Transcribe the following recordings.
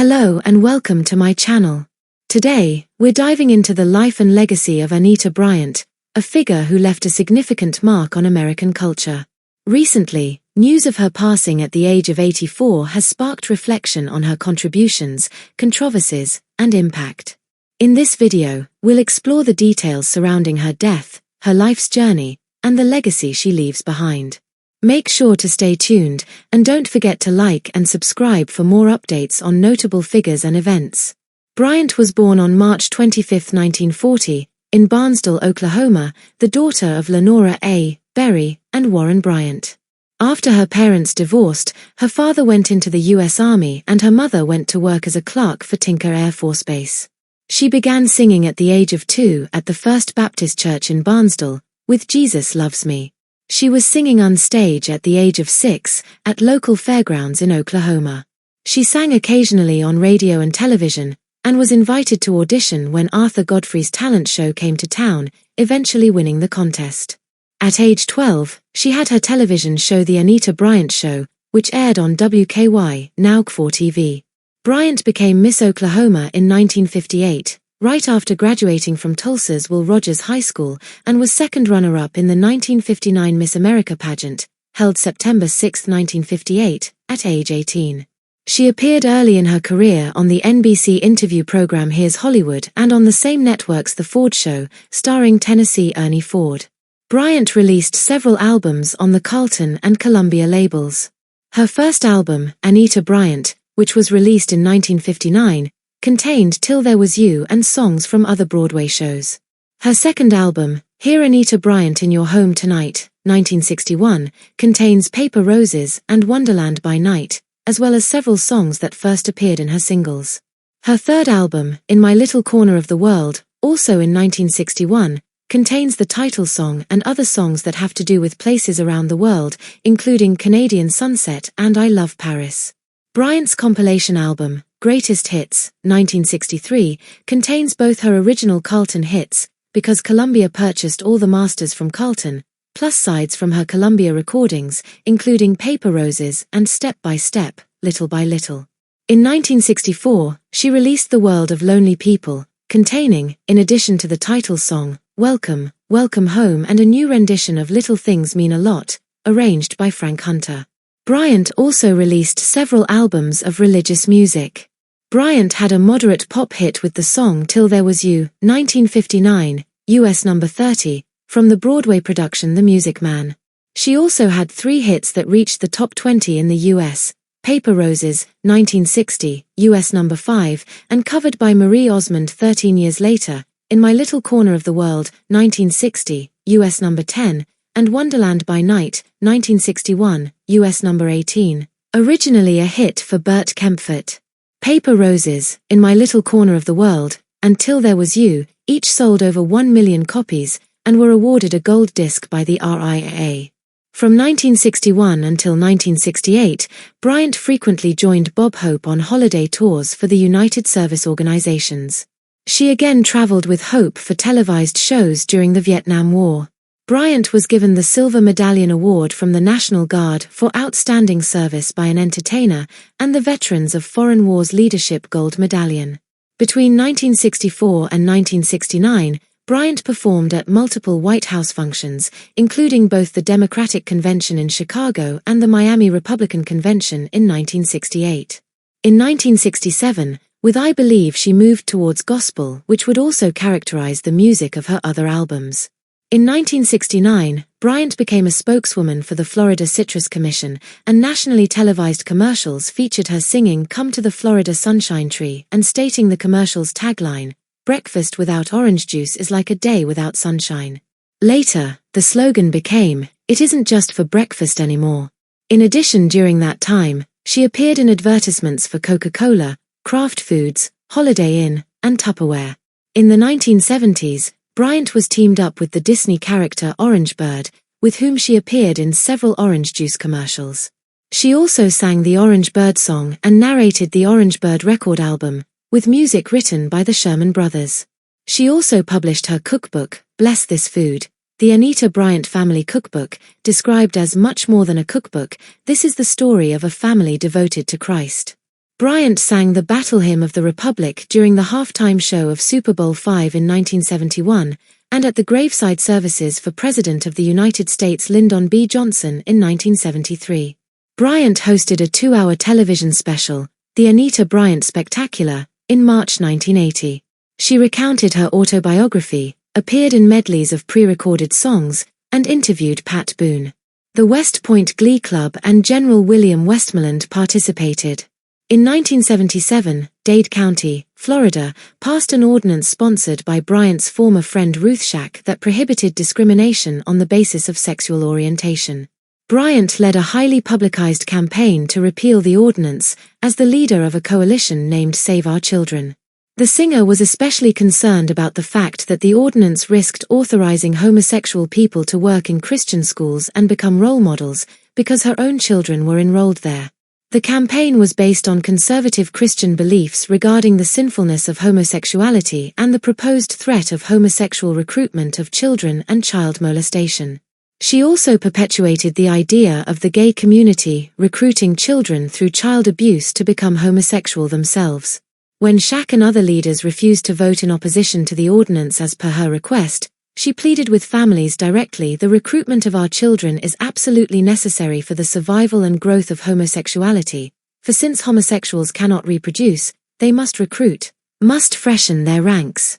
Hello and welcome to my channel. Today, we're diving into the life and legacy of Anita Bryant, a figure who left a significant mark on American culture. Recently, news of her passing at the age of 84 has sparked reflection on her contributions, controversies, and impact. In this video, we'll explore the details surrounding her death, her life's journey, and the legacy she leaves behind. Make sure to stay tuned, and don't forget to like and subscribe for more updates on notable figures and events. Bryant was born on March 25, 1940, in Barnesdall, Oklahoma, the daughter of Lenora A. Berry and Warren Bryant. After her parents divorced, her father went into the U.S. Army and her mother went to work as a clerk for Tinker Air Force Base. She began singing at the age of 2 at the First Baptist Church in Barnesdall, with Jesus Loves Me. She was singing on stage at the age of 6 at local fairgrounds in Oklahoma. She sang occasionally on radio and television, and was invited to audition when Arthur Godfrey's talent show came to town, eventually winning the contest. At age 12, she had her television show The Anita Bryant Show, which aired on WKY, now KFOR TV. Bryant became Miss Oklahoma in 1958. Right after graduating from Tulsa's Will Rogers High School, and was second runner-up in the 1959 Miss America pageant, held September 6, 1958, at age 18. She appeared early in her career on the NBC interview program Here's Hollywood and on the same network's The Ford Show, starring Tennessee Ernie Ford. Bryant released several albums on the Carlton and Columbia labels. Her first album, Anita Bryant, which was released in 1959, contained Till There Was You and songs from other Broadway shows. Her second album, Hear Anita Bryant in Your Home Tonight, 1961, contains Paper Roses and Wonderland by Night, as well as several songs that first appeared in her singles. Her third album, In My Little Corner of the World, also in 1961, contains the title song and other songs that have to do with places around the world, including Canadian Sunset and I Love Paris. Bryant's compilation album, Greatest Hits, 1963, contains both her original Carlton hits, because Columbia purchased all the masters from Carlton, plus sides from her Columbia recordings, including Paper Roses and Step by Step, Little by Little. In 1964, she released The World of Lonely People, containing, in addition to the title song, Welcome, Welcome Home and a new rendition of Little Things Mean a Lot, arranged by Frank Hunter. Bryant also released several albums of religious music. Bryant had a moderate pop hit with the song Till There Was You, 1959, US number 30, from the Broadway production The Music Man. She also had 3 hits that reached the top 20 in the US, Paper Roses, 1960, US number 5, and covered by Marie Osmond 13 years later, In My Little Corner of the World, 1960, US number 10, and Wonderland by Night, 1961, US number 18, originally a hit for Bert Kempfert. Paper Roses, In My Little Corner of the World, and Till There Was You, each sold over 1 million copies, and were awarded a gold disc by the RIAA. From 1961 until 1968, Bryant frequently joined Bob Hope on holiday tours for the United Service Organizations. She again traveled with Hope for televised shows during the Vietnam War. Bryant was given the Silver Medallion Award from the National Guard for Outstanding Service by an Entertainer and the Veterans of Foreign Wars Leadership Gold Medallion. Between 1964 and 1969, Bryant performed at multiple White House functions, including both the Democratic Convention in Chicago and the Miami Republican Convention in 1968. In 1967, with I Believe she moved towards gospel, which would also characterize the music of her other albums. In 1969, Bryant became a spokeswoman for the Florida Citrus Commission, and nationally televised commercials featured her singing Come to the Florida Sunshine Tree and stating the commercial's tagline, Breakfast without orange juice is like a day without sunshine. Later, the slogan became, It isn't just for breakfast anymore. In addition, during that time, she appeared in advertisements for Coca-Cola, Kraft Foods, Holiday Inn, and Tupperware. In the 1970s, Bryant was teamed up with the Disney character Orange Bird, with whom she appeared in several orange juice commercials. She also sang the Orange Bird song and narrated the Orange Bird record album, with music written by the Sherman Brothers. She also published her cookbook, Bless This Food, the Anita Bryant Family Cookbook, described as much more than a cookbook. This is the story of a family devoted to Christ. Bryant sang the Battle Hymn of the Republic during the halftime show of Super Bowl V in 1971, and at the graveside services for President of the United States Lyndon B. Johnson in 1973. Bryant hosted a 2-hour television special, The Anita Bryant Spectacular, in March 1980. She recounted her autobiography, appeared in medleys of pre-recorded songs, and interviewed Pat Boone. The West Point Glee Club and General William Westmoreland participated. In 1977, Dade County, Florida, passed an ordinance sponsored by Bryant's former friend Ruth Shack that prohibited discrimination on the basis of sexual orientation. Bryant led a highly publicized campaign to repeal the ordinance, as the leader of a coalition named Save Our Children. The singer was especially concerned about the fact that the ordinance risked authorizing homosexual people to work in Christian schools and become role models, because her own children were enrolled there. The campaign was based on conservative Christian beliefs regarding the sinfulness of homosexuality and the proposed threat of homosexual recruitment of children and child molestation. She also perpetuated the idea of the gay community recruiting children through child abuse to become homosexual themselves. When Shack and other leaders refused to vote in opposition to the ordinance as per her request, she pleaded with families directly, the recruitment of our children is absolutely necessary for the survival and growth of homosexuality, for since homosexuals cannot reproduce, they must recruit, must freshen their ranks.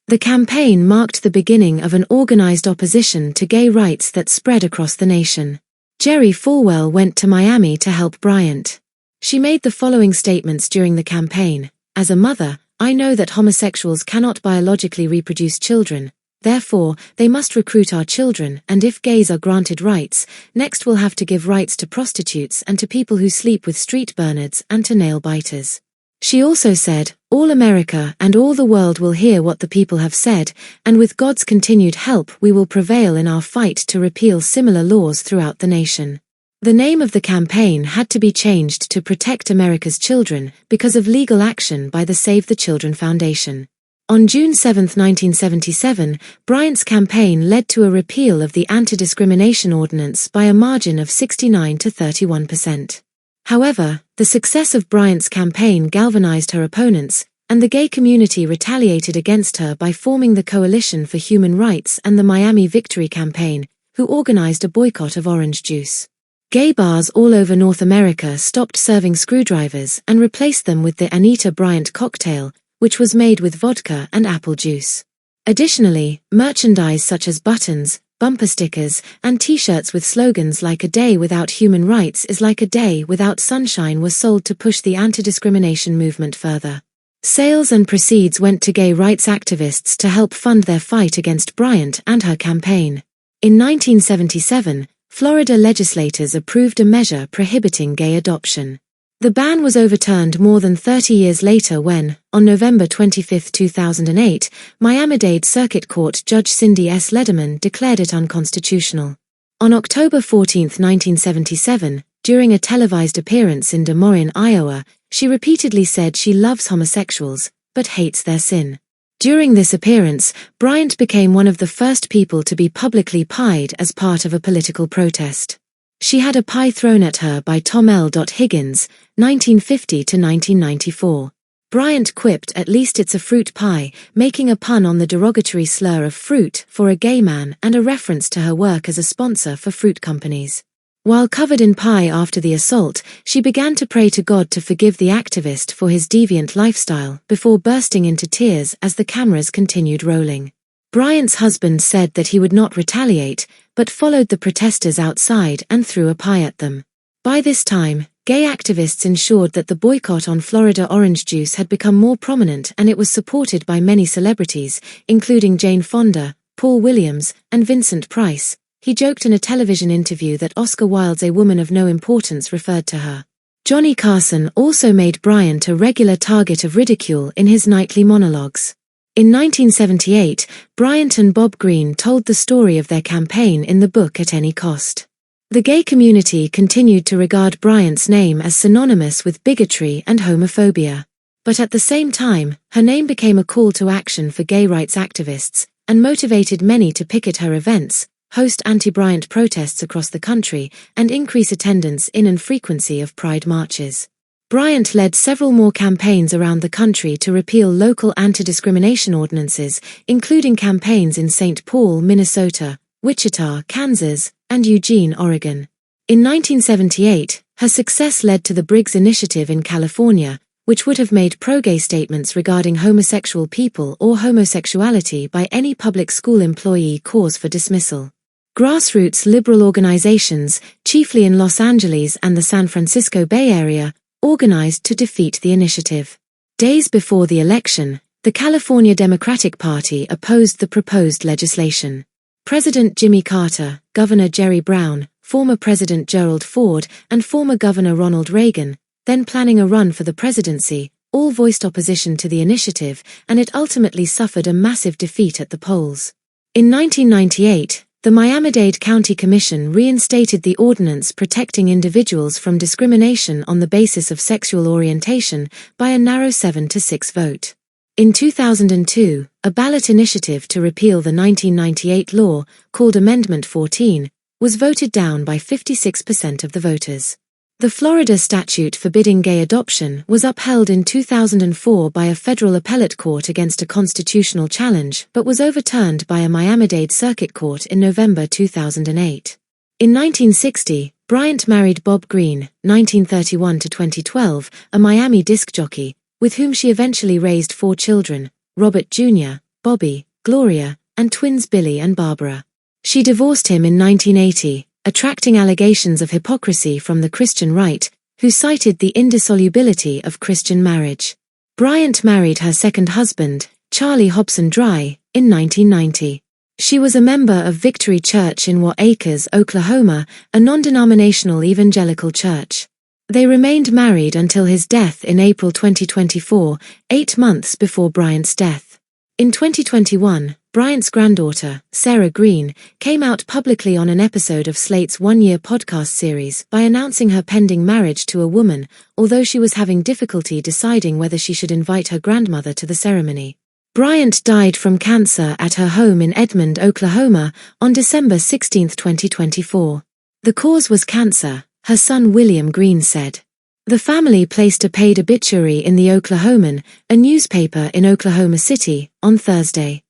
The campaign marked the beginning of an organized opposition to gay rights that spread across the nation. Jerry Falwell went to Miami to help Bryant. She made the following statements during the campaign: "As a mother, I know that homosexuals cannot biologically reproduce children. Therefore, they must recruit our children, and if gays are granted rights, next we'll have to give rights to prostitutes and to people who sleep with street burnards and to nail biters." She also said, "All America and all the world will hear what the people have said, and with God's continued help we will prevail in our fight to repeal similar laws throughout the nation." The name of the campaign had to be changed to Protect America's Children because of legal action by the Save the Children Foundation. On June 7, 1977, Bryant's campaign led to a repeal of the anti-discrimination ordinance by a margin of 69 to 31%. However, the success of Bryant's campaign galvanized her opponents, and the gay community retaliated against her by forming the Coalition for Human Rights and the Miami Victory Campaign, who organized a boycott of orange juice. Gay bars all over North America stopped serving screwdrivers and replaced them with the Anita Bryant cocktail, which was made with vodka and apple juice. Additionally, merchandise such as buttons, bumper stickers, and t-shirts with slogans like "A day without human rights is like a day without sunshine" were sold to push the anti-discrimination movement further. Sales and proceeds went to gay rights activists to help fund their fight against Bryant and her campaign. In 1977, Florida legislators approved a measure prohibiting gay adoption. The ban was overturned more than 30 years later when, on November 25, 2008, Miami-Dade Circuit Court Judge Cindy S. Lederman declared it unconstitutional. On October 14, 1977, during a televised appearance in Des Moines, Iowa, she repeatedly said she loves homosexuals, but hates their sin. During this appearance, Bryant became one of the first people to be publicly pied as part of a political protest. She had a pie thrown at her by Tom L. Higgins, 1950 to 1994. Bryant quipped, "At least it's a fruit pie," making a pun on the derogatory slur of fruit for a gay man and a reference to her work as a sponsor for fruit companies. While covered in pie after the assault, she began to pray to God to forgive the activist for his deviant lifestyle before bursting into tears as the cameras continued rolling. Bryant's husband said that he would not retaliate, but followed the protesters outside and threw a pie at them. By this time, gay activists ensured that the boycott on Florida orange juice had become more prominent, and it was supported by many celebrities, including Jane Fonda, Paul Williams, and Vincent Price. He joked in a television interview that Oscar Wilde's A Woman of No Importance referred to her. Johnny Carson also made Bryant a regular target of ridicule in his nightly monologues. In 1978, Bryant and Bob Greene told the story of their campaign in the book At Any Cost. The gay community continued to regard Bryant's name as synonymous with bigotry and homophobia. But at the same time, her name became a call to action for gay rights activists, and motivated many to picket her events, host anti-Bryant protests across the country, and increase attendance in and frequency of pride marches. Bryant led several more campaigns around the country to repeal local anti-discrimination ordinances, including campaigns in St. Paul, Minnesota, Wichita, Kansas, and Eugene, Oregon. In 1978, her success led to the Briggs Initiative in California, which would have made pro-gay statements regarding homosexual people or homosexuality by any public school employee cause for dismissal. Grassroots liberal organizations, chiefly in Los Angeles and the San Francisco Bay Area, organized to defeat the initiative. Days before the election, the California Democratic Party opposed the proposed legislation. President Jimmy Carter, Governor Jerry Brown, former President Gerald Ford, and former Governor Ronald Reagan, then planning a run for the presidency, all voiced opposition to the initiative, and it ultimately suffered a massive defeat at the polls. In 1998, the Miami-Dade County Commission reinstated the ordinance protecting individuals from discrimination on the basis of sexual orientation by a narrow 7-6 vote. In 2002, a ballot initiative to repeal the 1998 law, called Amendment 14, was voted down by 56% of the voters. The Florida statute forbidding gay adoption was upheld in 2004 by a federal appellate court against a constitutional challenge, but was overturned by a Miami-Dade Circuit Court in November 2008. In 1960, Bryant married Bob Green, 1931–2012, a Miami disc jockey, with whom she eventually raised 4 children, Robert Jr., Bobby, Gloria, and twins Billy and Barbara. She divorced him in 1980, attracting allegations of hypocrisy from the Christian right, who cited the indissolubility of Christian marriage. Bryant married her second husband, Charlie Hobson Dry, in 1990. She was a member of Victory Church in Wat Acres, Oklahoma, a non-denominational evangelical church. They remained married until his death in April 2024, 8 months before Bryant's death. In 2021, Bryant's granddaughter, Sarah Green, came out publicly on an episode of Slate's one-year podcast series by announcing her pending marriage to a woman, although she was having difficulty deciding whether she should invite her grandmother to the ceremony. Bryant died from cancer at her home in Edmond, Oklahoma, on December 16, 2024. The cause was cancer, her son William Green said. The family placed a paid obituary in the Oklahoman, a newspaper in Oklahoma City, on Thursday.